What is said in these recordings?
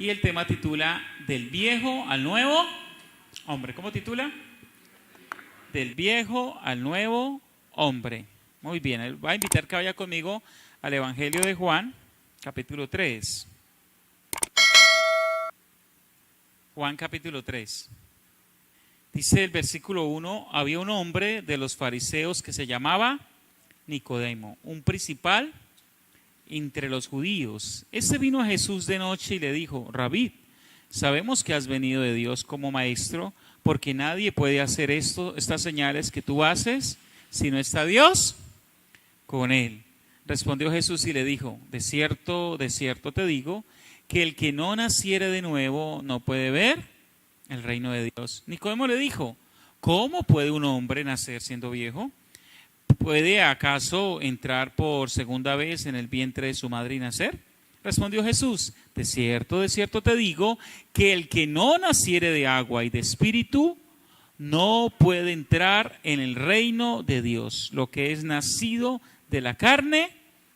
y el tema titula Del viejo al nuevo hombre. ¿Cómo titula? Del viejo al nuevo hombre. Muy bien, voy a invitar que vaya conmigo al Evangelio de Juan, capítulo 3. Juan capítulo 3. Dice el versículo 1, había un hombre de los fariseos que se llamaba Nicodemo, un principal entre los judíos. Este vino a Jesús de noche y le dijo: Rabí, sabemos que has venido de Dios como maestro, porque nadie puede hacer estas señales que tú haces si no está Dios con él. Respondió Jesús y le dijo: de cierto te digo, que el que no naciere de nuevo no puede ver el reino de Dios. Nicodemo le dijo: ¿cómo puede un hombre nacer siendo viejo? ¿Puede acaso entrar por segunda vez en el vientre de su madre y nacer? Respondió Jesús: de cierto te digo, que el que no naciere de agua y de espíritu no puede entrar en el reino de Dios. Lo que es nacido de la carne,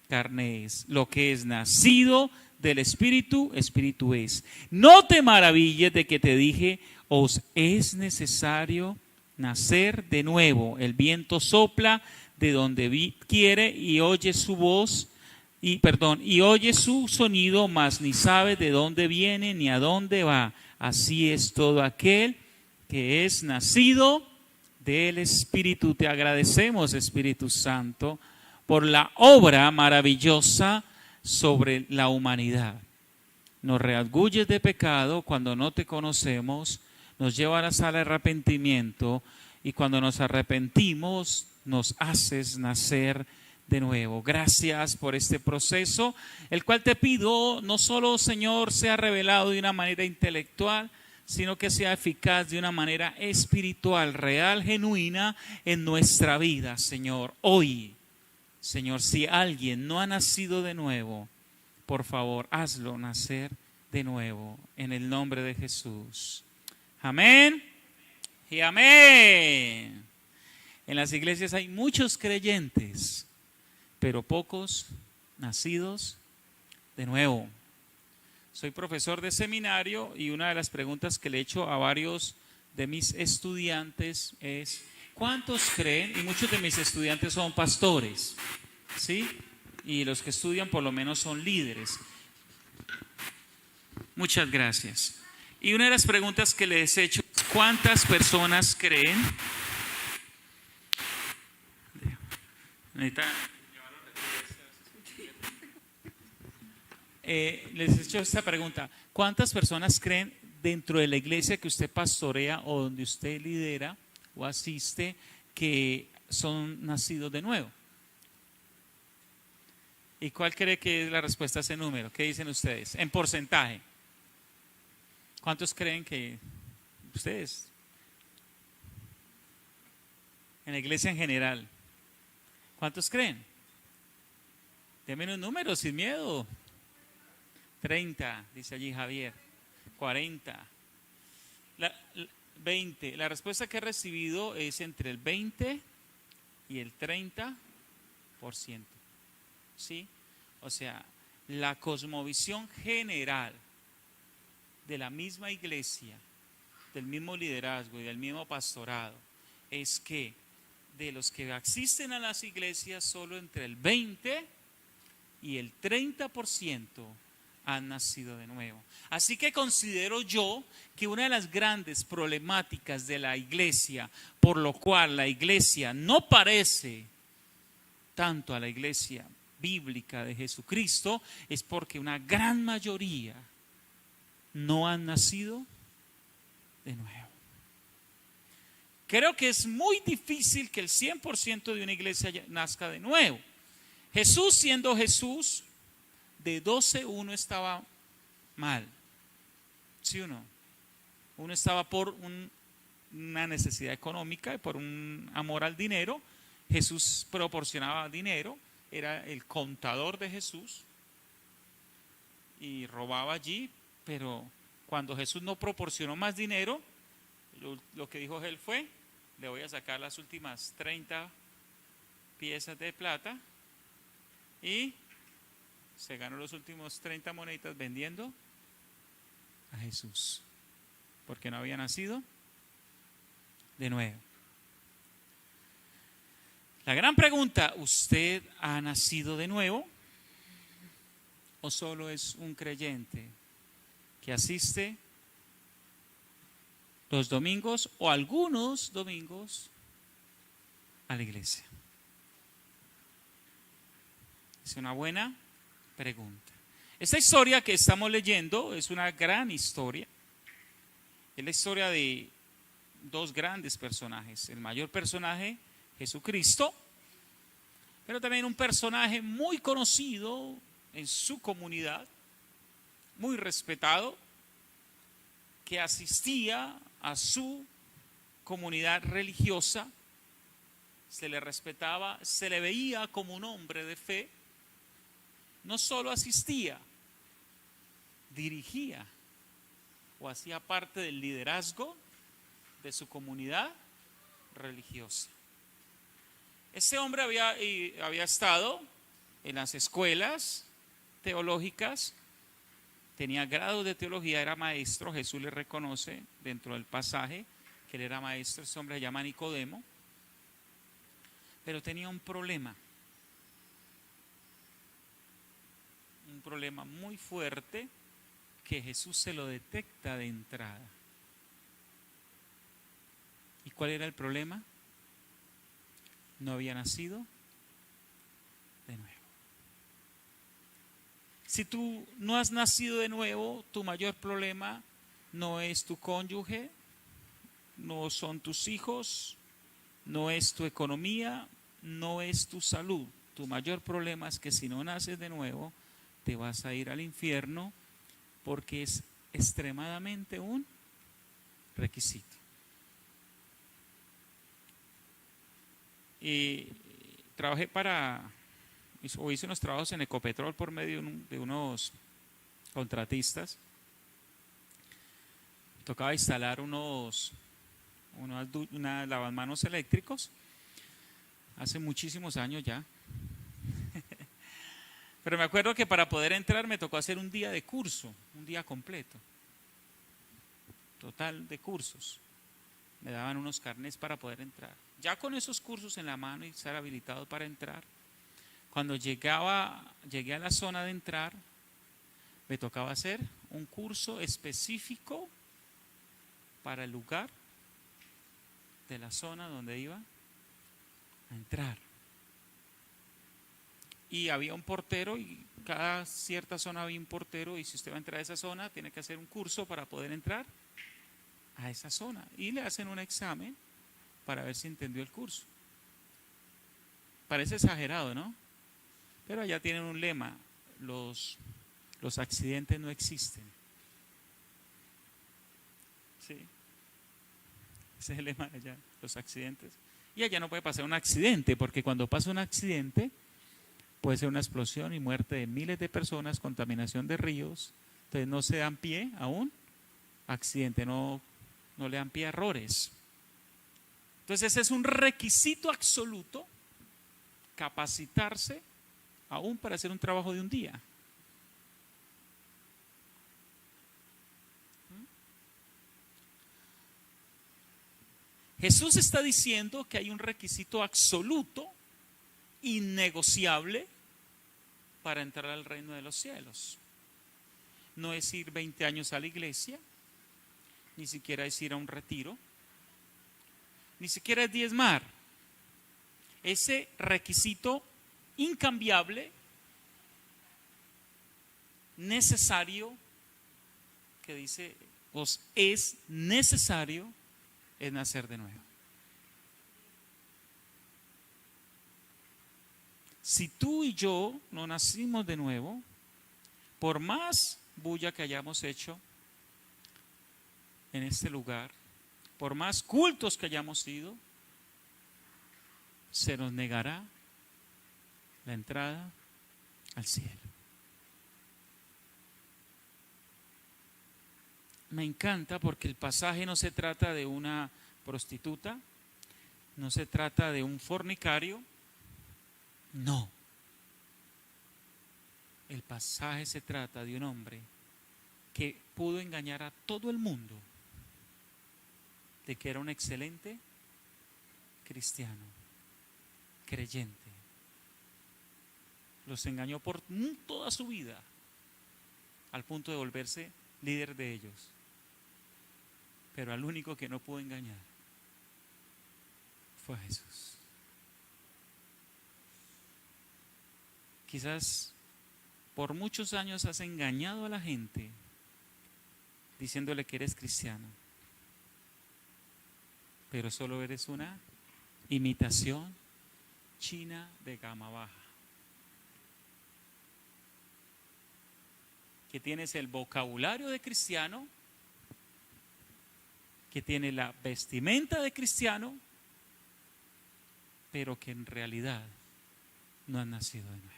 carne es. Lo que es nacido del espíritu, espíritu es. No te maravilles de que te dije: os es necesario nacer de nuevo. El viento sopla de donde quiere y oye su voz, y oye su sonido, mas ni sabe de dónde viene ni a dónde va. Así es todo aquel que es nacido del Espíritu. Te agradecemos, Espíritu Santo, por la obra maravillosa sobre la humanidad. Nos redarguyes de pecado cuando no te conocemos, nos llevarás al arrepentimiento, y cuando nos arrepentimos nos haces nacer de nuevo. Gracias por este proceso, el cual te pido no solo, Señor, sea revelado de una manera intelectual, sino que sea eficaz de una manera espiritual, real, genuina en nuestra vida, Señor. Hoy, Señor, si alguien no ha nacido de nuevo, por favor, hazlo nacer de nuevo en el nombre de Jesús. Amén y amén. En las iglesias hay muchos creyentes, pero pocos nacidos de nuevo. Soy profesor de seminario y una de las preguntas que le he hecho a varios de mis estudiantes es: ¿cuántos creen? Y muchos de mis estudiantes son pastores, ¿sí? Y los que estudian por lo menos son líderes. Muchas gracias. Y una de las preguntas que les he hecho es: ¿cuántas personas creen? Les he hecho esta pregunta: ¿cuántas personas creen dentro de la iglesia que usted pastorea o donde usted lidera o asiste que son nacidos de nuevo? ¿Y cuál cree que es la respuesta a ese número? ¿Qué dicen ustedes? En porcentaje. ¿Cuántos creen que ustedes? En la iglesia en general. ¿Cuántos creen? Denme un número sin miedo. 30, dice allí Javier. 40. 20. La respuesta que he recibido es entre el 20 y el 30%. ¿Sí? O sea, la cosmovisión general de la misma iglesia, del mismo liderazgo y del mismo pastorado es que de los que asisten a las iglesias, solo entre el 20 y el 30% han nacido de nuevo. Así que considero yo que una de las grandes problemáticas de la iglesia, por lo cual la iglesia no parece tanto a la iglesia bíblica de Jesucristo, es porque una gran mayoría no han nacido de nuevo. Creo que es muy difícil que el 100% de una iglesia nazca de nuevo. Jesús, siendo Jesús, de 12 uno estaba mal. ¿Sí o no? Uno estaba por una necesidad económica y por un amor al dinero. Jesús proporcionaba dinero, era el contador de Jesús y robaba allí, pero cuando Jesús no proporcionó más dinero, lo que dijo él fue: le voy a sacar las últimas 30 piezas de plata, y se ganó los últimos 30 moneditas vendiendo a Jesús, porque no había nacido de nuevo. La gran pregunta, ¿usted ha nacido de nuevo o solo es un creyente que asiste los domingos o algunos domingos a la iglesia? Es una buena pregunta. Esta historia que estamos leyendo es una gran historia. Es la historia de dos grandes personajes. El mayor personaje, Jesucristo, pero también un personaje muy conocido en su comunidad, muy respetado, que asistía a su comunidad religiosa, se le respetaba, se le veía como un hombre de fe. No solo asistía, dirigía o hacía parte del liderazgo de su comunidad religiosa. Ese hombre había estado en las escuelas teológicas, tenía grados de teología, era maestro. Jesús le reconoce dentro del pasaje que él era maestro. Ese hombre se llama Nicodemo, pero tenía un problema muy fuerte que Jesús se lo detecta de entrada. ¿Y cuál era el problema? No había nacido de nuevo. Si tú no has nacido de nuevo, tu mayor problema no es tu cónyuge, no son tus hijos, no es tu economía, no es tu salud. Tu mayor problema es que si no naces de nuevo, te vas a ir al infierno, porque es extremadamente un requisito. Y trabajé hice unos trabajos en Ecopetrol por medio de unos contratistas. Tocaba instalar unos lavamanos eléctricos hace muchísimos años ya. Pero me acuerdo que para poder entrar me tocó hacer un día de curso, un día completo, total de cursos. Me daban unos carnets para poder entrar. Ya con esos cursos en la mano y estar habilitado para entrar, cuando llegué a la zona de entrar, me tocaba hacer un curso específico para el lugar de la zona donde iba a entrar. Y había un portero, y cada cierta zona había un portero, y si usted va a entrar a esa zona, tiene que hacer un curso para poder entrar a esa zona. Y le hacen un examen para ver si entendió el curso. Parece exagerado, ¿no? Pero allá tienen un lema: los accidentes no existen. Sí. Ese es el lema de allá, los accidentes. Y allá no puede pasar un accidente, porque cuando pasa un accidente puede ser una explosión y muerte de miles de personas, contaminación de ríos. Entonces no se dan pie a un accidente, no le dan pie a errores. Entonces ese es un requisito absoluto, capacitarse aún para hacer un trabajo de un día. Jesús está diciendo que hay un requisito absoluto, innegociable, para entrar al reino de los cielos. No es ir 20 años a la iglesia, ni siquiera es ir a un retiro, ni siquiera es diezmar. Ese requisito incambiable, necesario, que dice, os es necesario, es nacer de nuevo. Si tú y yo no nacimos de nuevo, por más bulla que hayamos hecho en este lugar, por más cultos que hayamos ido, se nos negará la entrada al cielo. Me encanta porque el pasaje no se trata de una prostituta, no se trata de un fornicario, no. El pasaje se trata de un hombre que pudo engañar a todo el mundo de que era un excelente cristiano, creyente. Los engañó por toda su vida, al punto de volverse líder de ellos. Pero al único que no pudo engañar fue a Jesús. Quizás por muchos años has engañado a la gente diciéndole que eres cristiano, pero solo eres una imitación china de gama baja. Que tienes el vocabulario de cristiano, que tiene la vestimenta de cristiano, pero que en realidad no han nacido de nuevo.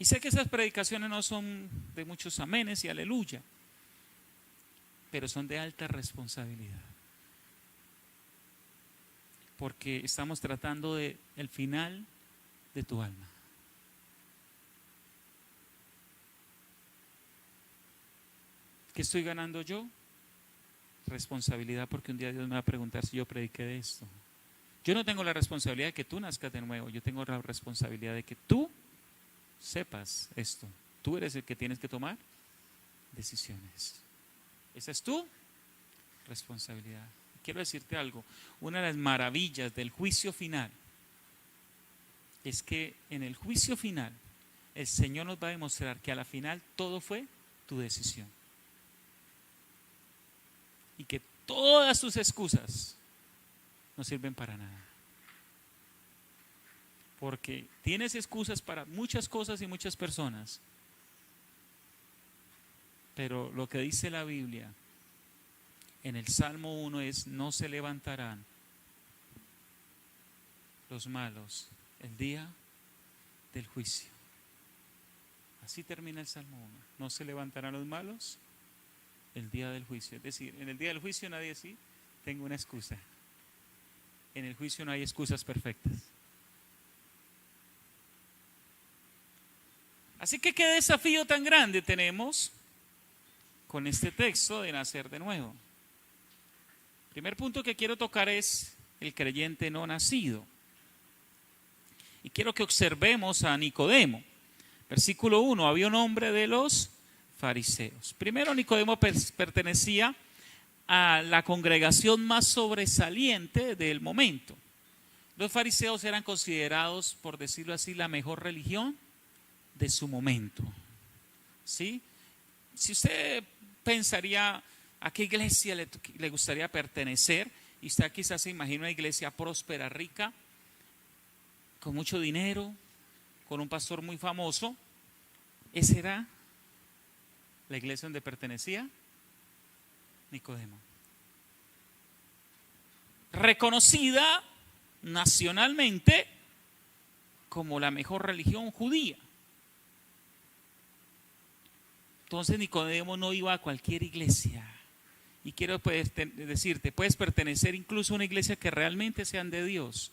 Y sé que esas predicaciones no son de muchos amenes y aleluya, pero son de alta responsabilidad. Porque estamos tratando de el final de tu alma. ¿Qué estoy ganando yo? Responsabilidad, porque un día Dios me va a preguntar si yo prediqué de esto. Yo no tengo la responsabilidad de que tú nazcas de nuevo, yo tengo la responsabilidad de que tú sepas esto. Tú eres el que tienes que tomar decisiones. Esa es tu responsabilidad. Quiero decirte algo, una de las maravillas del juicio final es que en el juicio final el Señor nos va a demostrar que a la final todo fue tu decisión. Y que todas tus excusas no sirven para nada. Porque tienes excusas para muchas cosas y muchas personas. Pero lo que dice la Biblia en el Salmo 1 es: no se levantarán los malos el día del juicio. Así termina el Salmo 1. No se levantarán los malos el día del juicio. Es decir, en el día del juicio nadie dice: tengo una excusa. En el juicio no hay excusas perfectas. Así que qué desafío tan grande tenemos con este texto de nacer de nuevo. El primer punto que quiero tocar es el creyente no nacido. Y quiero que observemos a Nicodemo. Versículo 1, había un hombre de los fariseos. Primero, Nicodemo pertenecía a la congregación más sobresaliente del momento. Los fariseos eran considerados, por decirlo así, la mejor religión de su momento. ¿Sí? Si usted pensaría a qué iglesia le gustaría pertenecer, y usted quizás se imagina una iglesia próspera, rica, con mucho dinero, con un pastor muy famoso, esa era la iglesia donde pertenecía Nicodemo. Reconocida nacionalmente como la mejor religión judía. Entonces Nicodemo no iba a cualquier iglesia. Y quiero decirte, puedes pertenecer incluso a una iglesia que realmente sean de Dios,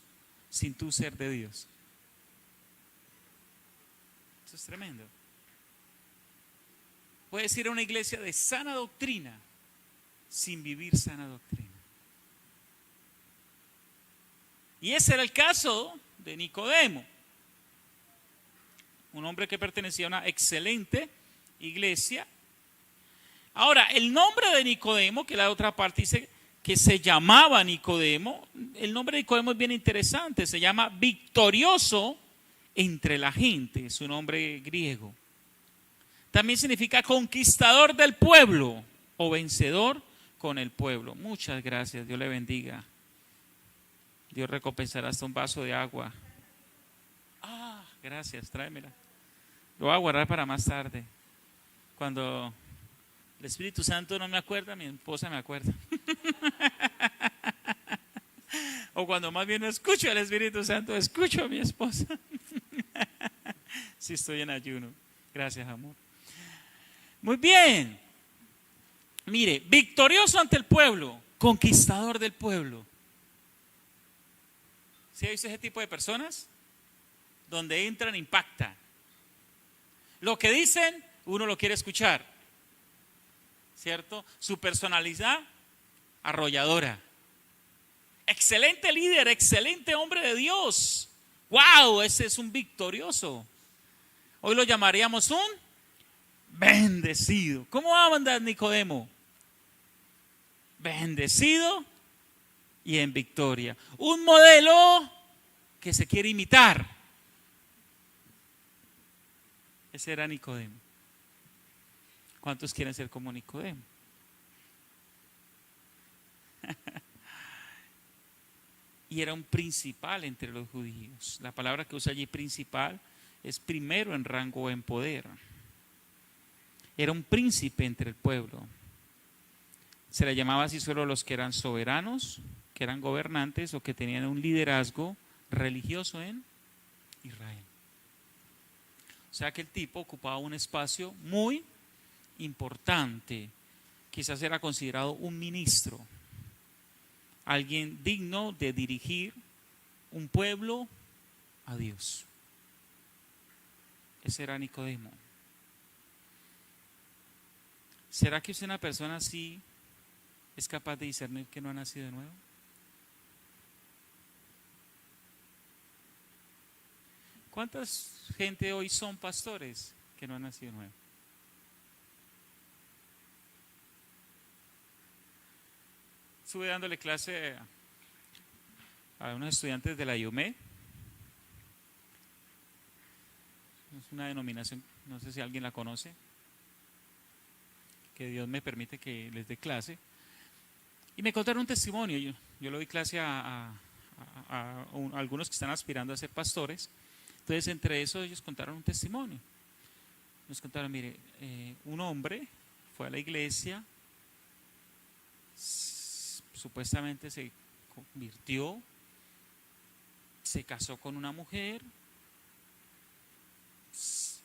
sin tú ser de Dios. Eso es tremendo. Puedes ir a una iglesia de sana doctrina, sin vivir sana doctrina. Y ese era el caso de Nicodemo. Un hombre que pertenecía a una excelente iglesia. Ahora, el nombre de Nicodemo, que la otra parte dice que se llamaba Nicodemo, el nombre de Nicodemo es bien interesante, se llama victorioso entre la gente, es un nombre griego. También significa conquistador del pueblo o vencedor con el pueblo. Muchas gracias, Dios le bendiga. Dios recompensará hasta un vaso de agua. Gracias, tráemela. Lo voy a guardar para más tarde. Cuando el Espíritu Santo no me acuerda, mi esposa me acuerda. O cuando más bien no escucho al Espíritu Santo, escucho a mi esposa. Si estoy en ayuno. Gracias, amor. Muy bien. Mire, victorioso ante el pueblo, conquistador del pueblo. ¿Sí ha visto ese tipo de personas? Donde entran, impacta. Lo que dicen, uno lo quiere escuchar, ¿cierto? Su personalidad arrolladora. Excelente líder, excelente hombre de Dios. ¡Wow! Ese es un victorioso. Hoy lo llamaríamos un bendecido. ¿Cómo va a andar Nicodemo? Bendecido y en victoria. Un modelo que se quiere imitar. Ese era Nicodemo. ¿Cuántos quieren ser como Nicodemo? Y era un principal entre los judíos. La palabra que usa allí principal es primero en rango o en poder. Era un príncipe entre el pueblo. Se le llamaba así solo a los que eran soberanos, que eran gobernantes o que tenían un liderazgo religioso en Israel. O sea que el tipo ocupaba un espacio muy importante. Quizás era considerado un ministro, alguien digno de dirigir un pueblo a Dios. Ese era Nicodemo. ¿Será que usted, una persona así, es capaz de discernir que no ha nacido de nuevo? ¿Cuántas gente hoy son pastores que no han nacido de nuevo? Estuve dándole clase a unos estudiantes de la IUME. Es una denominación, no sé si alguien la conoce, que Dios me permite que les dé clase. Y me contaron un testimonio. Yo le doy clase a algunos que están aspirando a ser pastores. Entonces, entre eso, ellos contaron un testimonio. Nos contaron, mire, un hombre fue a la iglesia, supuestamente se convirtió, se casó con una mujer,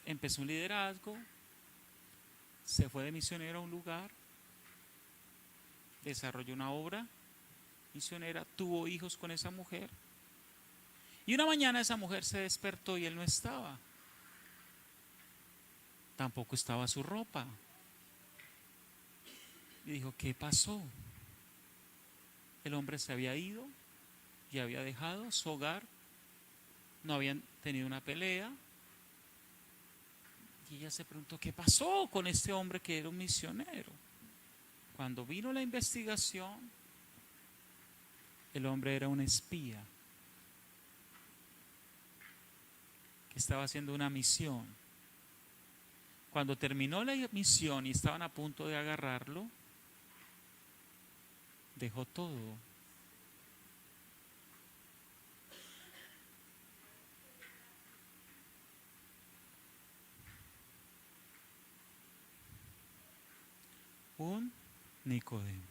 empezó un liderazgo, se fue de misionero a un lugar, desarrolló una obra misionera, tuvo hijos con esa mujer, y una mañana esa mujer se despertó y él no estaba. Tampoco estaba su ropa. Y dijo, ¿qué pasó? El hombre se había ido y había dejado su hogar, no habían tenido una pelea. Y ella se preguntó, ¿qué pasó con este hombre que era un misionero? Cuando vino la investigación, el hombre era un espía que estaba haciendo una misión. Cuando terminó la misión y estaban a punto de agarrarlo, dejó todo. Un Nicodemo.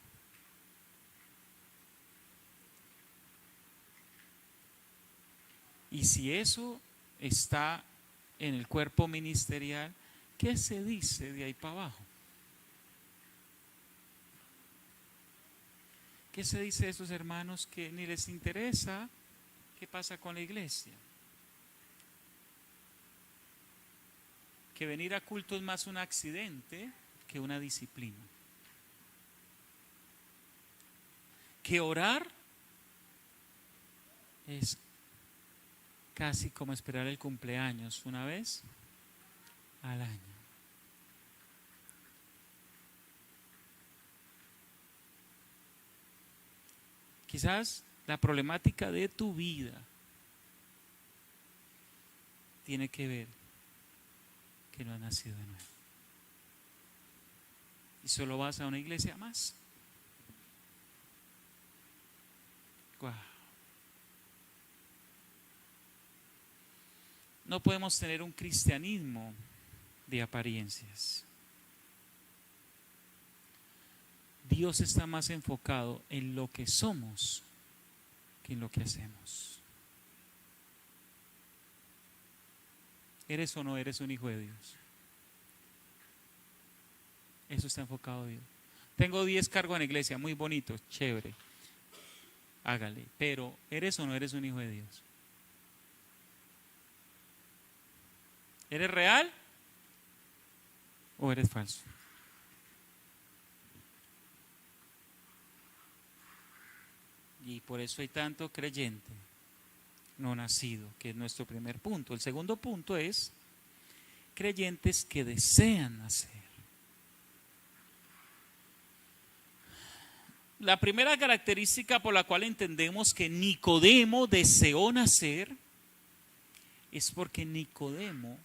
Y si eso está en el cuerpo ministerial, ¿qué se dice de ahí para abajo? ¿Qué se dice de esos hermanos que ni les interesa qué pasa con la iglesia? Que venir a culto es más un accidente que una disciplina. Que orar es casi como esperar el cumpleaños una vez al año. Quizás la problemática de tu vida tiene que ver que no has nacido de nuevo. Y solo vas a una iglesia más. Wow. No podemos tener un cristianismo de apariencias. Dios está más enfocado en lo que somos que en lo que hacemos. ¿Eres o no eres un hijo de Dios? Eso está enfocado a Dios. Tengo 10 cargos en la iglesia, muy bonito, chévere. Hágale, pero ¿eres o no eres un hijo de Dios? ¿Eres real o eres falso. Y por eso hay tanto creyente no nacido, que es nuestro primer punto. El segundo punto es creyentes que desean nacer. La primera característica por la cual entendemos que Nicodemo deseó nacer es porque Nicodemo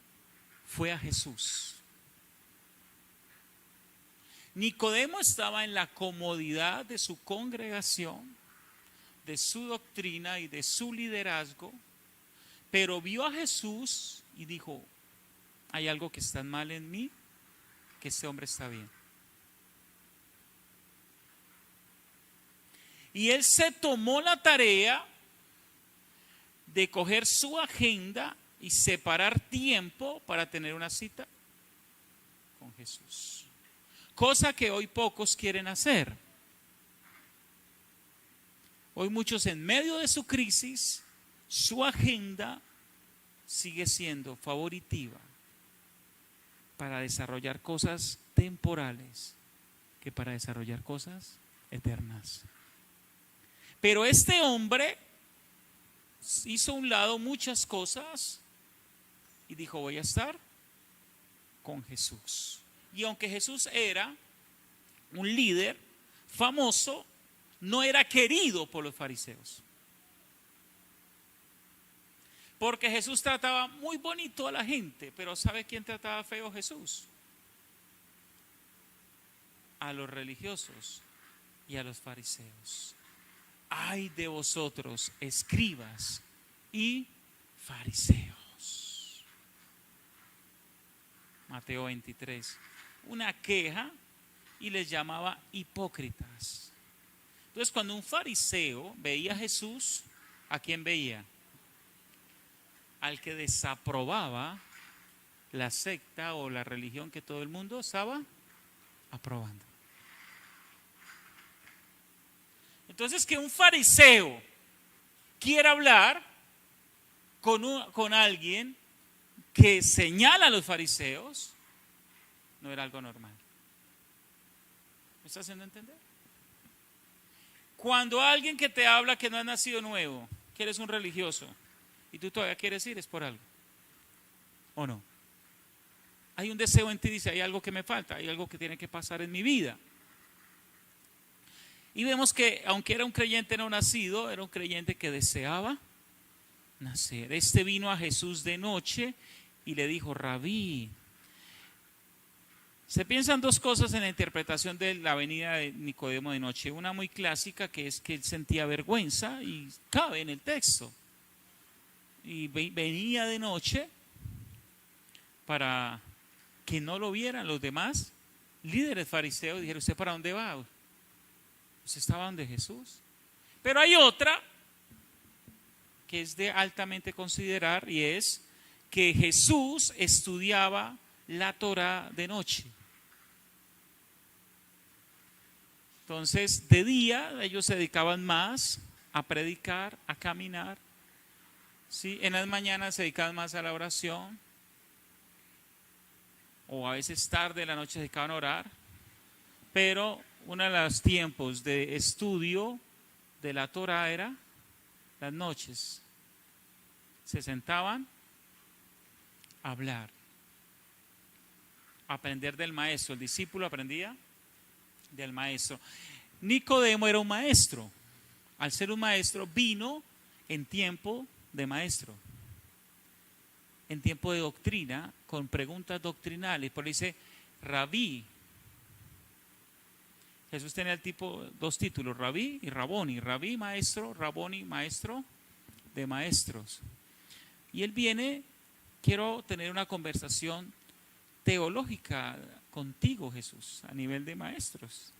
fue a Jesús. Nicodemo estaba en la comodidad de su congregación, de su doctrina y de su liderazgo, pero vio a Jesús y dijo: hay algo que está mal en mí, que este hombre está bien. Y él se tomó la tarea de coger su agenda y separar tiempo para tener una cita con Jesús. Cosa que hoy pocos quieren hacer. Hoy muchos, en medio de su crisis, su agenda sigue siendo favoritiva para desarrollar cosas temporales que para desarrollar cosas eternas. Pero este hombre hizo a un lado muchas cosas y dijo: voy a estar con Jesús. Y aunque Jesús era un líder famoso, no era querido por los fariseos. Porque Jesús trataba muy bonito a la gente, pero ¿sabe quién trataba feo a Jesús? A los religiosos y a los fariseos. Ay de vosotros, escribas y fariseos. Mateo 23. Una queja, y les llamaba hipócritas. Entonces, cuando un fariseo veía a Jesús, ¿a quién veía? Al que desaprobaba la secta o la religión que todo el mundo estaba aprobando. Entonces, que un fariseo quiera hablar con alguien que señala a los fariseos no era algo normal. ¿Me está haciendo entender? Cuando alguien que te habla que no ha nacido nuevo, que eres un religioso y tú todavía quieres ir, es por algo, ¿o no? Hay un deseo en ti, dice: hay algo que me falta, hay algo que tiene que pasar en mi vida. Y vemos que aunque era un creyente no nacido, era un creyente que deseaba nacer. Este vino a Jesús de noche y le dijo: Rabí. Se piensan dos cosas en la interpretación de la venida de Nicodemo de noche. Una muy clásica, que es que él sentía vergüenza, y cabe en el texto. Y venía de noche para que no lo vieran los demás líderes fariseos. Dijeron: ¿usted para dónde va? Usted estaba donde Jesús. Pero hay otra que es de altamente considerar, y es que Jesús estudiaba la Torá de noche. Entonces, de día ellos se dedicaban más a predicar, a caminar, ¿sí? En las mañanas se dedicaban más a la oración, o a veces tarde en la noche se dedicaban a orar. Pero uno de los tiempos de estudio de la Torá era las noches. Se sentaban a hablar, a aprender del maestro. El discípulo aprendía del maestro. Nicodemo era un maestro. Al ser un maestro, vino en tiempo de maestro, en tiempo de doctrina, con preguntas doctrinales. Por eso dice Rabí. Jesús tenía dos títulos: Rabí y Raboni. Rabí, maestro; Raboni, maestro de maestros. Y él viene: quiero tener una conversación teológica contigo, Jesús, a nivel de maestros.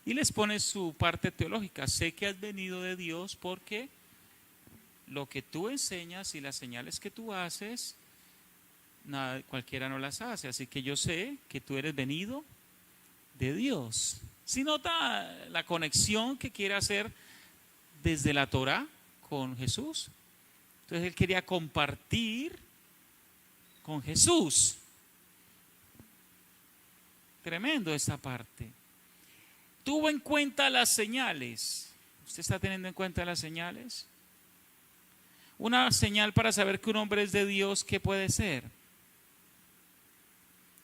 Y les pone su parte teológica: sé que has venido de Dios, porque lo que tú enseñas y las señales que tú haces, cualquiera no las hace. Así que yo sé que tú eres venido de Dios. Si nota la conexión que quiere hacer desde la Torá con Jesús. Entonces él quería compartir con Jesús. Tremendo esta parte. Tuvo en cuenta las señales. ¿Usted está teniendo en cuenta las señales? Una señal para saber que un hombre es de Dios, ¿qué puede ser?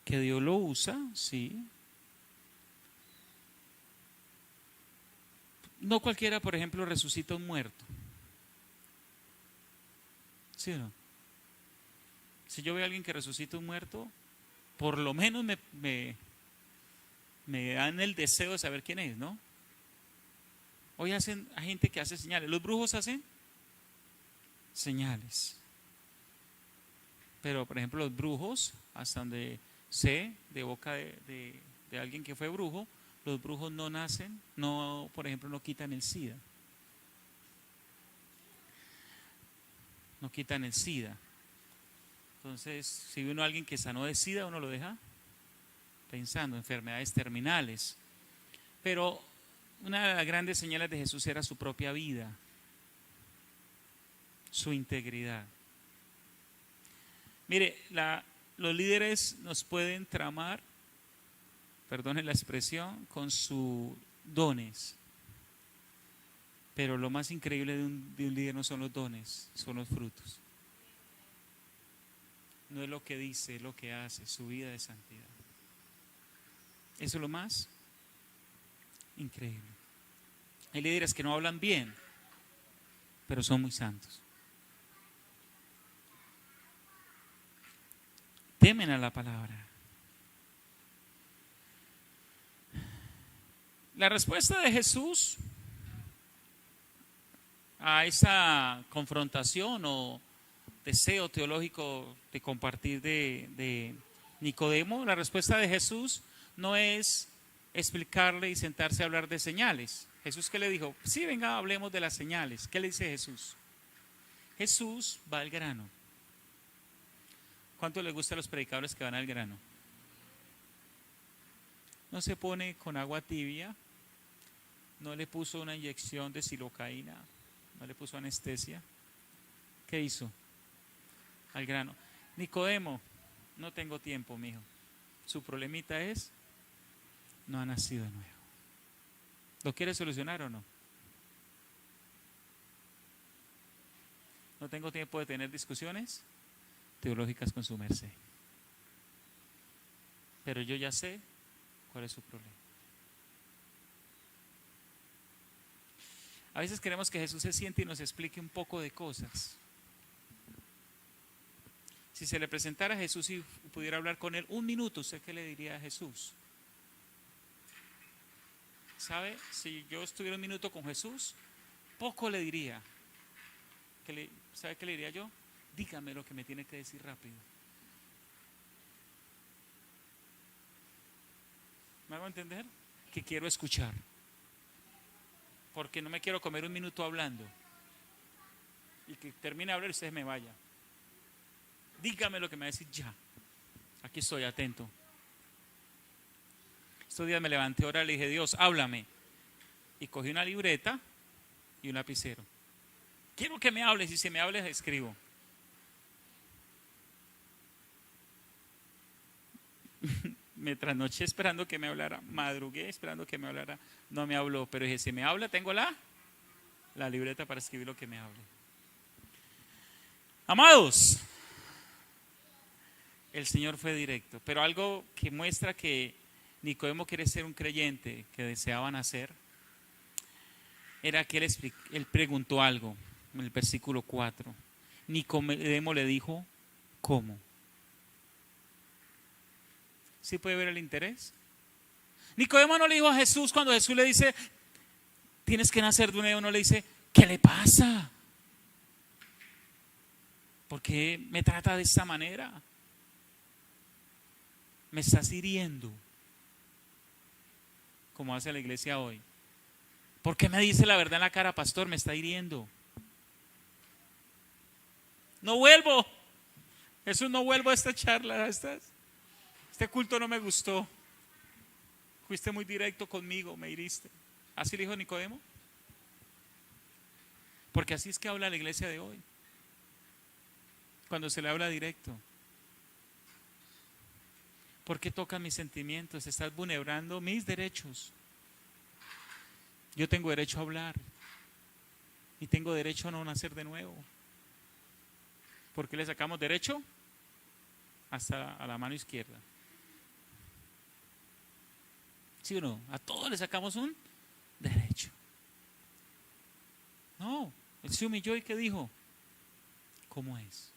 Que Dios lo usa, sí. No cualquiera, por ejemplo, resucita un muerto. ¿Sí o no? Si yo veo a alguien que resucita un muerto, por lo menos me dan el deseo de saber quién es, ¿no? Hoy hay gente que hace señales. ¿Los brujos hacen? Señales. Pero, por ejemplo, los brujos, hasta donde sé, de boca de alguien que fue brujo, los brujos no nacen, no, por ejemplo, no quitan el SIDA. No quitan el SIDA. Entonces, si uno a alguien que sanó de SIDA, uno lo deja pensando, enfermedades terminales. Pero una de las grandes señales de Jesús era su propia vida, su integridad. Mire, los líderes nos pueden tramar, perdone la expresión, con sus dones. Pero lo más increíble de un líder no son los dones, son los frutos. No es lo que dice, es lo que hace, su vida de santidad. Eso es lo más increíble. Hay líderes que no hablan bien, pero son muy santos. Temen a la palabra. La respuesta de Jesús a esa confrontación o deseo teológico de compartir de Nicodemo, la respuesta de Jesús no es explicarle y sentarse a hablar de señales. Jesús, ¿qué le dijo? Sí, venga, hablemos de las señales. ¿Qué le dice Jesús? Jesús va al grano. ¿Cuánto le gusta a los predicadores que van al grano? No se pone con agua tibia, no le puso una inyección de silocaína, no le puso anestesia. ¿Qué hizo? Al grano. Nicodemo, no tengo tiempo, mijo. Su problemita es, no ha nacido de nuevo. ¿Lo quiere solucionar o no? No tengo tiempo de tener discusiones teológicas con su merced. Pero yo ya sé cuál es su problema. A veces queremos que Jesús se siente y nos explique un poco de cosas. Si se le presentara a Jesús y pudiera hablar con él un minuto, ¿usted qué le diría a Jesús? ¿Sabe? Si yo estuviera un minuto con Jesús, poco le diría. ¿Sabe qué le diría yo? Dígame lo que me tiene que decir rápido. ¿Me hago entender? Que quiero escuchar. Porque no me quiero comer un minuto hablando. Y que termine de hablar y usted me vaya. Dígame lo que me va a decir ya. Aquí estoy, atento. Estos días me levanté ahora y le dije, Dios, háblame. Y cogí una libreta y un lapicero. Quiero que me hables y si me hables escribo. Me trasnoché esperando que me hablara, madrugué esperando que me hablara, no me habló, pero dije, si me habla, tengo la libreta para escribir lo que me hable. Amados, el Señor fue directo, pero algo que muestra que Nicodemo quiere ser un creyente, que deseaba nacer, era que él preguntó algo en el versículo 4. Nicodemo le dijo, ¿cómo? ¿Sí puede ver el interés? Nicodemo no le dijo a Jesús, cuando Jesús le dice, tienes que nacer de nuevo, no le dice, ¿qué le pasa? ¿Por qué me trata de esta manera? Me estás hiriendo, como hace la iglesia hoy. ¿Por qué me dice la verdad en la cara, pastor? Me está hiriendo. No vuelvo. Jesús, no vuelvo a esta charla, este culto no me gustó. Fuiste muy directo conmigo, me hiriste. ¿Así le dijo Nicodemo? Porque así es que habla la iglesia de hoy. Cuando se le habla directo. ¿Por qué tocas mis sentimientos? Estás vulnerando mis derechos. Yo tengo derecho a hablar y tengo derecho a no nacer de nuevo. ¿Por qué le sacamos derecho? Hasta a la mano izquierda. ¿Sí o no? A todos le sacamos un derecho. No, él se humilló y ¿qué dijo? ¿Cómo es?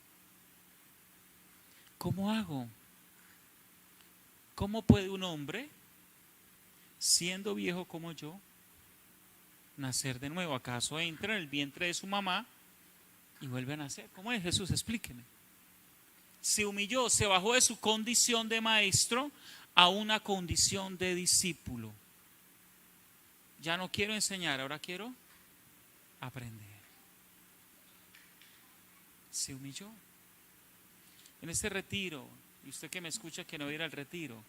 ¿Cómo hago? ¿Cómo puede un hombre, siendo viejo como yo, nacer de nuevo? ¿Acaso entra en el vientre de su mamá y vuelve a nacer? ¿Cómo es, Jesús? Explíqueme. Se humilló, se bajó de su condición de maestro a una condición de discípulo. Ya no quiero enseñar, ahora quiero aprender. Se humilló. En este retiro, y usted que me escucha que no va a ir al retiro,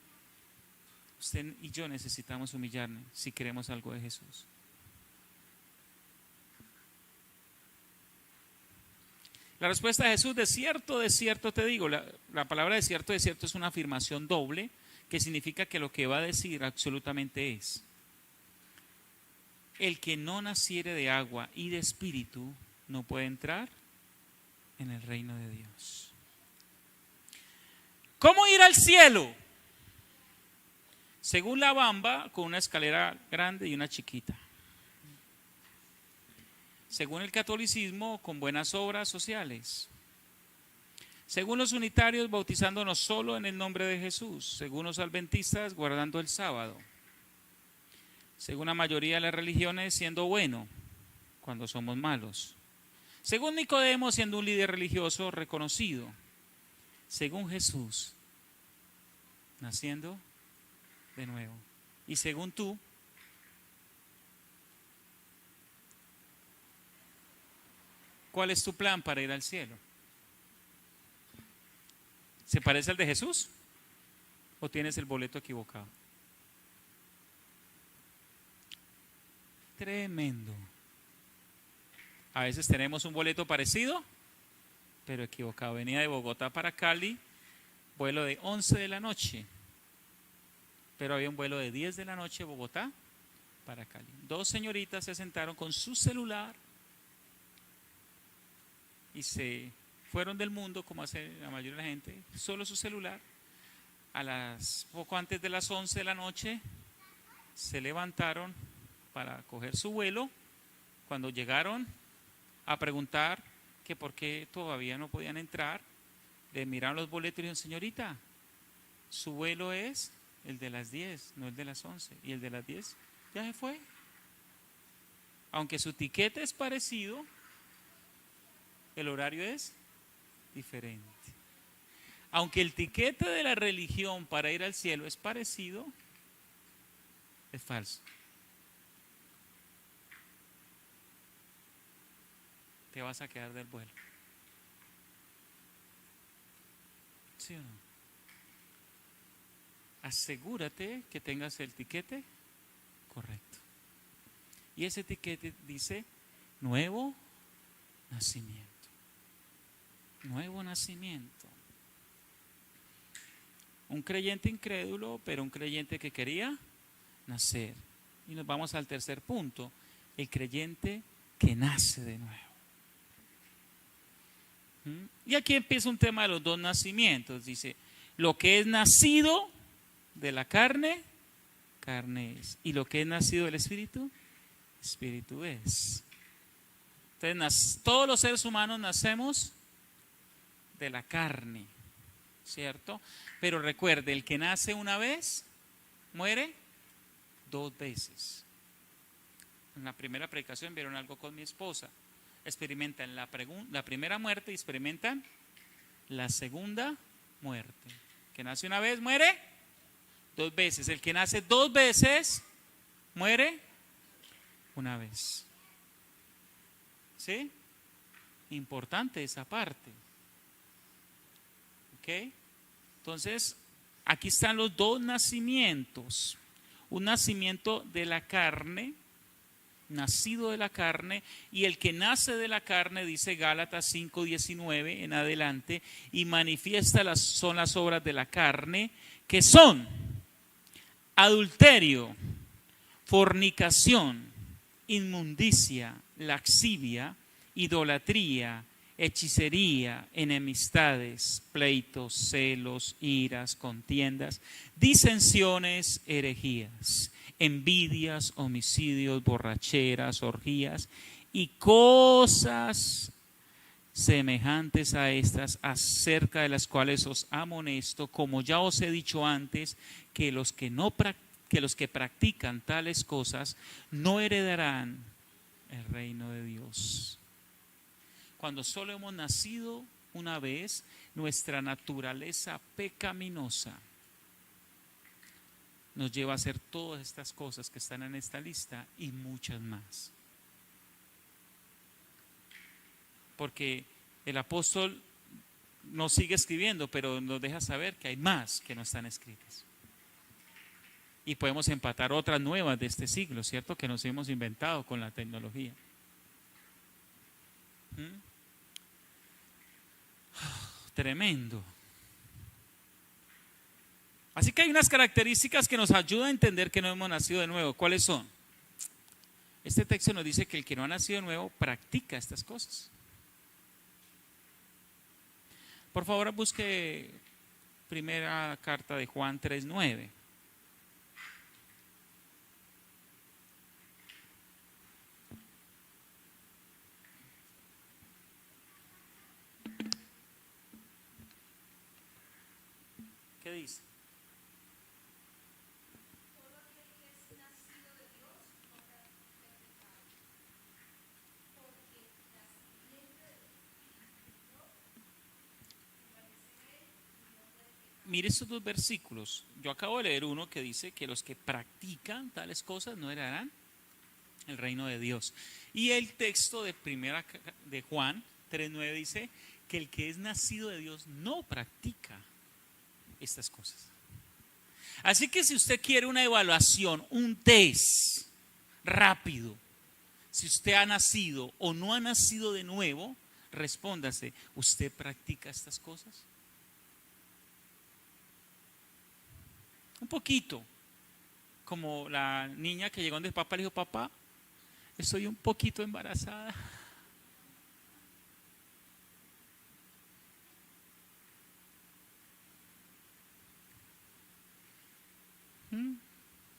usted y yo necesitamos humillarnos si queremos algo de Jesús. La respuesta de Jesús: de cierto te digo. La palabra de cierto es una afirmación doble, que significa que lo que va a decir absolutamente es: el que no naciere de agua y de espíritu no puede entrar en el reino de Dios. ¿Cómo ir al cielo? Según la Bamba, con una escalera grande y una chiquita. Según el catolicismo, con buenas obras sociales. Según los unitarios, bautizándonos solo en el nombre de Jesús. Según los adventistas, guardando el sábado. Según la mayoría de las religiones, siendo bueno cuando somos malos. Según Nicodemo, siendo un líder religioso reconocido. Según Jesús, naciendo de nuevo. Y según tú, ¿cuál es tu plan para ir al cielo? ¿Se parece al de Jesús? ¿O tienes el boleto equivocado? Tremendo. A veces tenemos un boleto parecido, pero equivocado. Venía de Bogotá para Cali, vuelo de 11 de la noche, pero había un vuelo de 10 de la noche, Bogotá para Cali. Dos señoritas se sentaron con su celular y se fueron del mundo, como hace la mayoría de la gente, solo su celular. Poco antes de las 11 de la noche se levantaron para coger su vuelo. Cuando llegaron a preguntar que por qué todavía no podían entrar, le miraron los boletos y dijeron: señorita, su vuelo es el de las 10, no el de las 11, y el de las 10 ya se fue. Aunque su tiquete es parecido, el horario es diferente. Aunque el tiquete de la religión para ir al cielo es parecido, es falso. Te vas a quedar del vuelo. ¿Sí o no? Asegúrate que tengas el tiquete correcto. Y ese tiquete dice: nuevo nacimiento. Nuevo nacimiento. Un creyente incrédulo, pero un creyente que quería nacer. Y nos vamos al tercer punto: el creyente que nace de nuevo. Y aquí empieza un tema de los dos nacimientos. Dice: lo que es nacido de la carne, carne es. Y lo que es nacido del espíritu, espíritu es. Entonces, todos los seres humanos nacemos de la carne, ¿cierto? Pero recuerde, el que nace una vez, muere dos veces. En la primera predicación vieron algo con mi esposa. Experimentan la primera muerte y experimentan la segunda muerte. El que nace una vez muere dos veces. El que nace dos veces muere una vez. ¿Sí? Importante esa parte. ¿Ok? Entonces, aquí están los dos nacimientos. Un nacimiento de la carne, nacido de la carne, y el que nace de la carne, dice Gálatas 5:19 en adelante, y manifiesta son las obras de la carne, que son adulterio, fornicación, inmundicia, laxivia, idolatría, hechicería, enemistades, pleitos, celos, iras, contiendas, disensiones, herejías, envidias, homicidios, borracheras, orgías y cosas semejantes a estas, acerca de las cuales os amonesto, como ya os he dicho antes, que los que practican tales cosas no heredarán el reino de Dios. Cuando solo hemos nacido una vez, nuestra naturaleza pecaminosa nos lleva a hacer todas estas cosas que están en esta lista y muchas más. Porque el apóstol nos sigue escribiendo, pero nos deja saber que hay más que no están escritas. Y podemos empatar otras nuevas de este siglo, ¿cierto? Que nos hemos inventado con la tecnología. Tremendo. Así que hay unas características que nos ayudan a entender que no hemos nacido de nuevo. ¿Cuáles son? Este texto nos dice que el que no ha nacido de nuevo practica estas cosas. Por favor, busque primera carta de Juan 3:9. ¿Qué dice? Mire estos dos versículos. Yo acabo de leer uno que dice que los que practican tales cosas no heredarán el reino de Dios. Y el texto de primera de Juan 3:9 dice que el que es nacido de Dios no practica estas cosas. Así que si usted quiere una evaluación, un test rápido, si usted ha nacido o no ha nacido de nuevo, respóndase, ¿usted practica estas cosas? Un poquito, como la niña que llegó donde el papá le dijo, papá, estoy un poquito embarazada.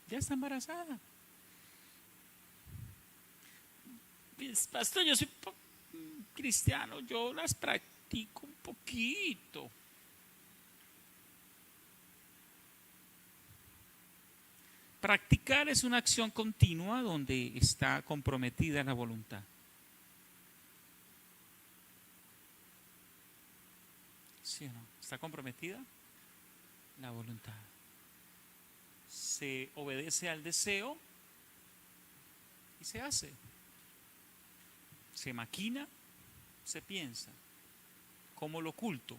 Ya está embarazada. Pastor, yo soy cristiano, yo las practico un poquito. Practicar es una acción continua donde está comprometida la voluntad. ¿Sí o no? ¿Está comprometida la voluntad? Se obedece al deseo y se hace. Se maquina, se piensa. ¿Cómo lo oculto?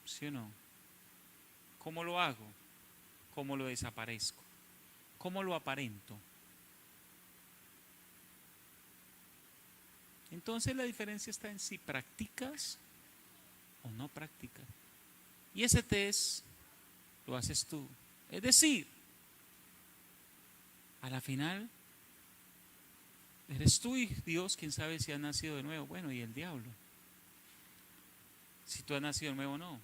¿Sí o no? ¿Cómo lo hago? ¿Cómo lo desaparezco? ¿Cómo lo aparento? Entonces la diferencia está en si practicas o no practicas. Y ese test lo haces tú. Es decir, a la final, eres tú y Dios quien sabe si has nacido de nuevo. Bueno, y el diablo. Si tú has nacido de nuevo o no.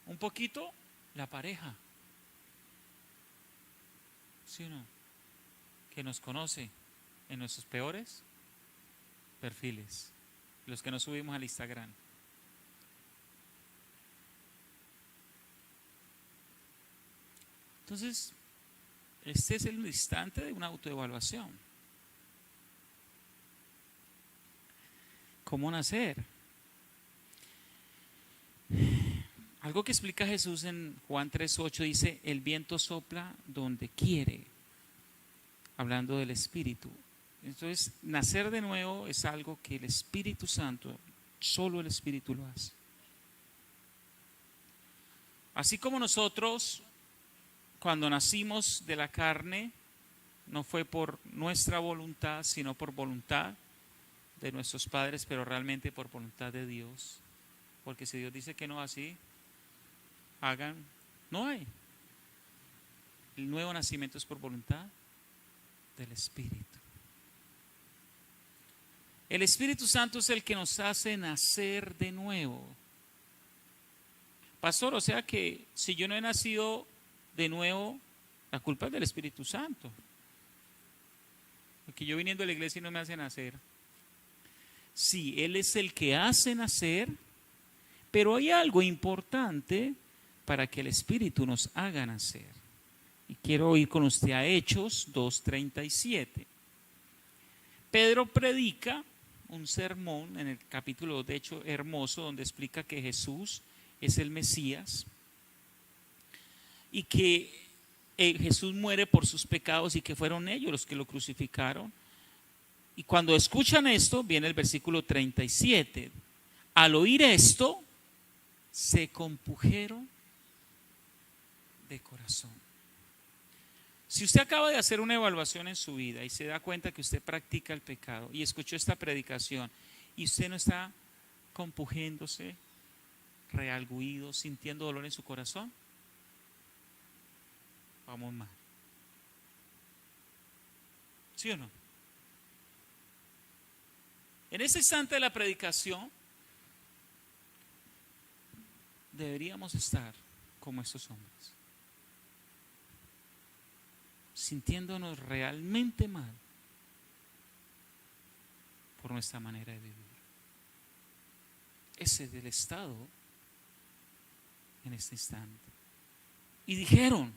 Un poquito, la pareja. ¿Sí o no? Que nos conoce en nuestros peores perfiles, los que nos subimos al Instagram. Entonces, este es el instante de una autoevaluación. ¿Cómo nacer? Algo que explica Jesús en Juan 3:8 dice, el viento sopla donde quiere, hablando del Espíritu. Entonces, nacer de nuevo es algo que el Espíritu Santo, solo el Espíritu lo hace. Así como nosotros, cuando nacimos de la carne, no fue por nuestra voluntad, sino por voluntad de nuestros padres, pero realmente por voluntad de Dios. Porque si Dios dice que no, así hagan, no hay. El nuevo nacimiento es por voluntad del Espíritu. El Espíritu Santo es el que nos hace nacer de nuevo. Pastor, o sea que si yo no he nacido de nuevo, la culpa es del Espíritu Santo. Porque yo viniendo a la iglesia y no me hace nacer. Sí, Él es el que hace nacer, pero hay algo importante para que el Espíritu nos haga nacer. Y quiero ir con usted a Hechos 2:37. Pedro predica un sermón en el capítulo, de hecho, hermoso, donde explica que Jesús es el Mesías y que Jesús muere por sus pecados y que fueron ellos los que lo crucificaron. Y cuando escuchan esto, viene el versículo 37. Al oír esto, se compungeron de corazón. Si usted acaba de hacer una evaluación en su vida y se da cuenta que usted practica el pecado y escuchó esta predicación y usted no está compungiéndose, realguido, sintiendo dolor en su corazón, vamos mal. ¿Sí o no? En ese instante de la predicación deberíamos estar como estos hombres, sintiéndonos realmente mal por nuestra manera de vivir. Ese es el estado en este instante. Y dijeron,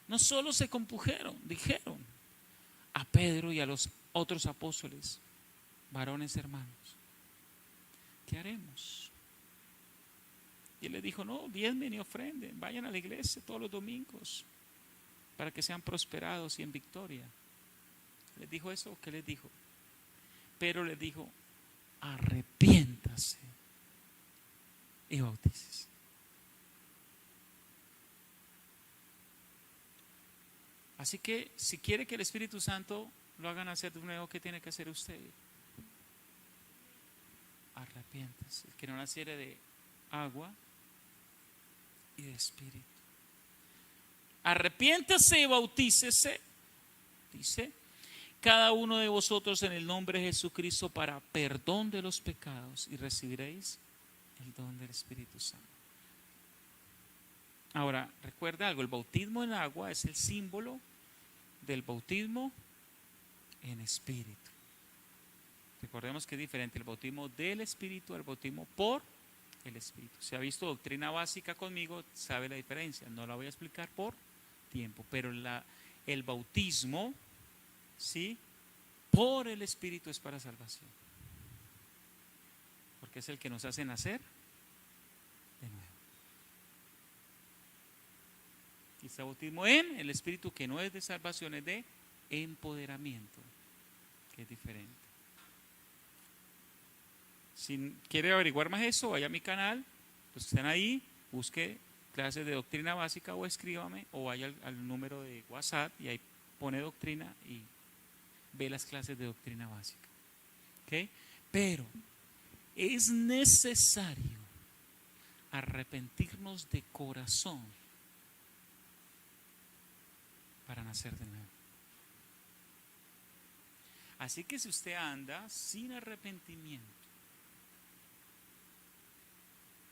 no solo se compungeron, dijeron a Pedro y a los otros apóstoles, varones hermanos, ¿qué haremos? Y él les dijo, no, diezmen y ofrenden, vayan a la iglesia todos los domingos para que sean prosperados y en victoria. ¿Les dijo eso? ¿Qué les dijo? Pero les dijo, arrepiéntase y bautícese. Así que si quiere que el Espíritu Santo lo haga nacer de nuevo, ¿qué tiene que hacer usted? Arrepiéntase. El que no naciere de agua y de Espíritu. Arrepiéntase y bautícese, dice, cada uno de vosotros en el nombre de Jesucristo para perdón de los pecados y recibiréis el don del Espíritu Santo. Ahora, recuerda algo, el bautismo en agua es el símbolo del bautismo en Espíritu. Recordemos que es diferente el bautismo del Espíritu al bautismo por el Espíritu. Si ha visto doctrina básica conmigo, sabe la diferencia. No la voy a explicar por tiempo, pero el bautismo, ¿sí?, por el Espíritu es para salvación, porque es el que nos hace nacer de nuevo. Y este bautismo en el Espíritu, que no es de salvación, es de empoderamiento, que es diferente. Si quiere averiguar más eso, vaya a mi canal, pues están ahí, busque clases de doctrina básica o escríbame, o vaya al número de WhatsApp y ahí pone doctrina y ve las clases de doctrina básica. ¿Okay? Pero es necesario arrepentirnos de corazón para nacer de nuevo. Así que si usted anda sin arrepentimiento,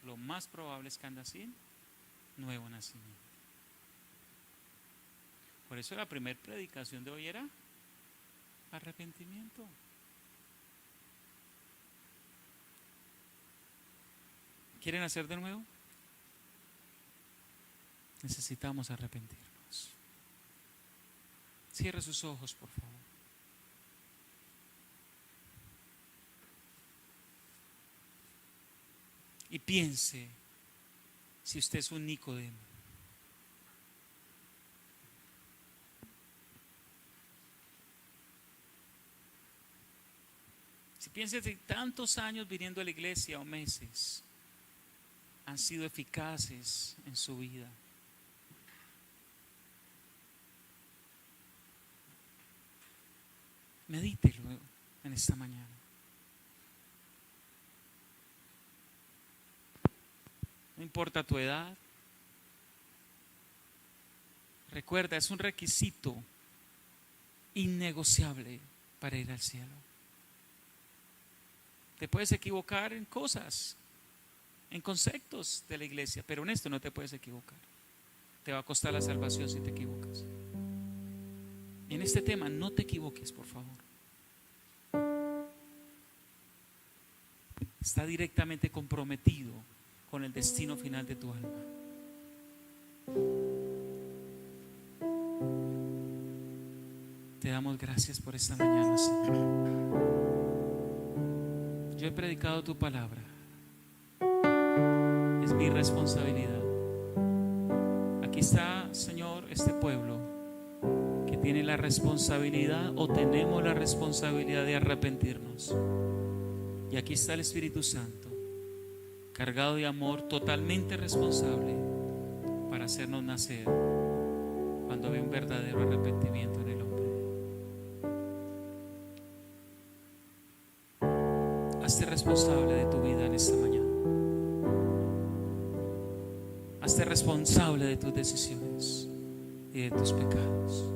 lo más probable es que anda sin nuevo nacimiento. Por eso la primera predicación de hoy era arrepentimiento. ¿Quieren nacer de nuevo? Necesitamos arrepentirnos. Cierre sus ojos, por favor. Y piense si usted es un Nicodemo. Si piensa que tantos años viniendo a la iglesia o meses han sido eficaces en su vida. Medítelo en esta mañana. No importa tu edad. Recuerda, es un requisito innegociable para ir al cielo. Te puedes equivocar en cosas, en conceptos de la iglesia, pero en esto no te puedes equivocar. Te va a costar la salvación si te equivocas. Y en este tema no te equivoques, por favor. Está directamente comprometido con el destino final de tu alma. Te damos gracias por esta mañana, Señor. Yo he predicado tu palabra. Es mi responsabilidad. Aquí está, Señor, este pueblo que tiene la responsabilidad, o tenemos la responsabilidad, de arrepentirnos. Y aquí está el Espíritu Santo, cargado de amor, totalmente responsable para hacernos nacer cuando ve un verdadero arrepentimiento en el hombre. Hazte responsable de tu vida en esta mañana. Hazte responsable de tus decisiones y de tus pecados.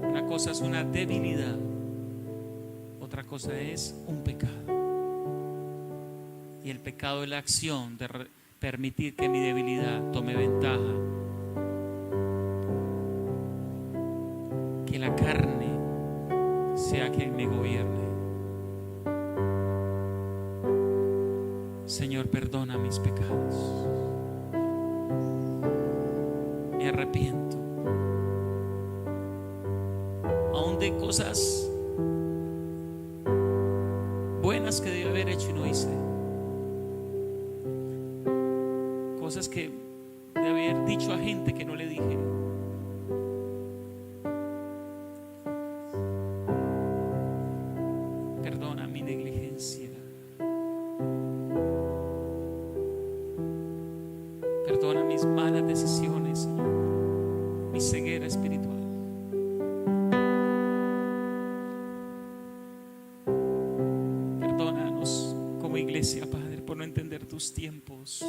Una cosa es una debilidad, otra cosa es un pecado. Y el pecado es la acción de permitir que mi debilidad tome ventaja, que la carne sea quien me gobierne. Señor, perdona mis pecados. Me arrepiento aún de cosas buenas que debí haber hecho y no hice, cosas que de haber dicho a gente que no le dije. Perdona mi negligencia. Perdona mis malas decisiones, Señor, mi ceguera espiritual. Perdónanos como iglesia, Padre, por no entender tus tiempos.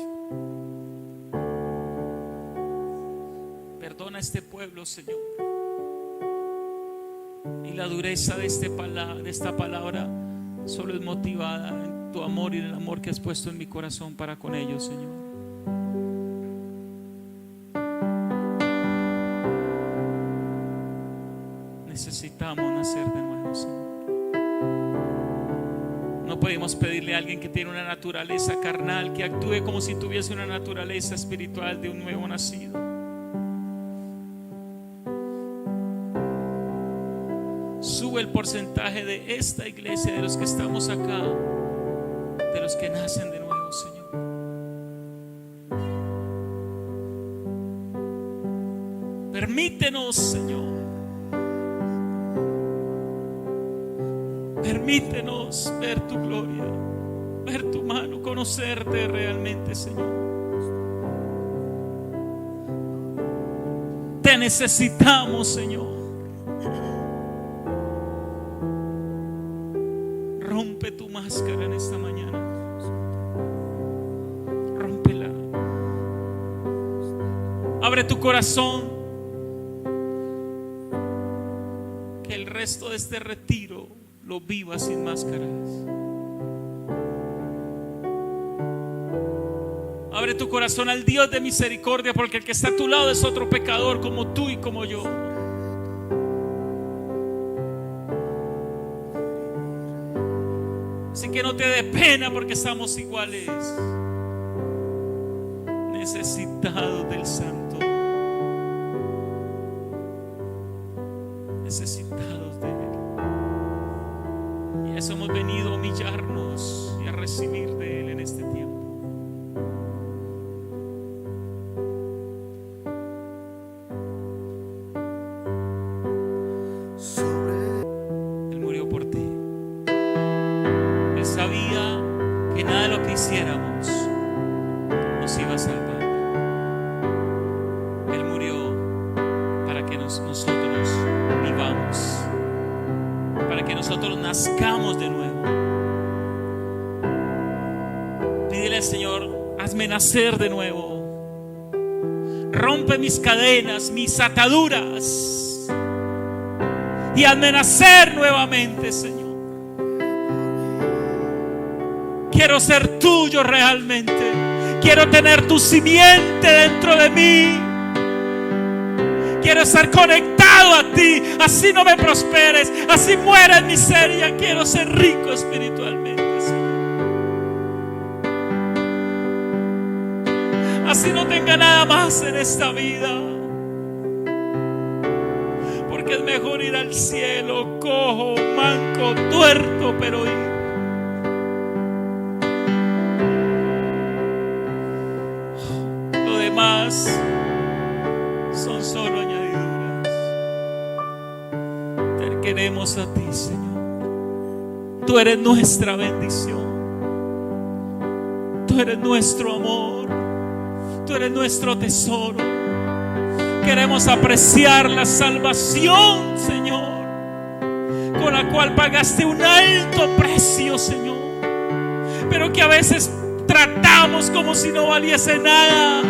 Perdona a este pueblo, Señor. Y la dureza de esta palabra solo es motivada en tu amor y en el amor que has puesto en mi corazón para con ellos, Señor. Necesitamos nacer de nuevo, Señor. No podemos pedirle a alguien que tiene una naturaleza carnal que actúe como si tuviese una naturaleza espiritual de un nuevo nacido. Sube el porcentaje de esta iglesia, de los que estamos acá, de los que nacen de nuevo, Señor. Permítenos, Señor. Permítenos ver tu gloria, ver tu mano, conocerte realmente, Señor. Te necesitamos, Señor. Rompe tu máscara en esta mañana. Rómpela. Abre tu corazón. Que el resto de este retiro lo viva sin máscaras. Abre tu corazón al Dios de misericordia, porque el que está a tu lado es otro pecador como tú y como yo. Así que no te dé pena porque estamos iguales, necesitados del Santo, necesitados de Él. Y a eso hemos venido, a humillarnos y a recibir de Él en este tiempo. Él murió por ti. Él sabía que nada de lo que hiciéramos nos iba a salvar. Él murió para que nosotros vivamos, para que nosotros nazcamos de nuevo. Pídele al Señor, hazme nacer de nuevo. Rompe mis cadenas, mis ataduras, y hazme nacer nuevamente, Señor. Quiero ser tuyo realmente. Quiero tener tu simiente dentro de mí. Quiero estar conectado a ti. Así no me prosperes, así muera en miseria. Quiero ser rico espiritualmente, Señor. Así no tenga nada más en esta vida, porque es mejor ir al cielo cojo, manco, tuerto, pero ir. Lo demás son solo añadiduras. Te queremos a ti, Señor. Tú eres nuestra bendición. Tú eres nuestro amor. Tú eres nuestro tesoro. Queremos apreciar la salvación, Señor, con la cual pagaste un alto precio, Señor, pero que a veces tratamos como si no valiese nada.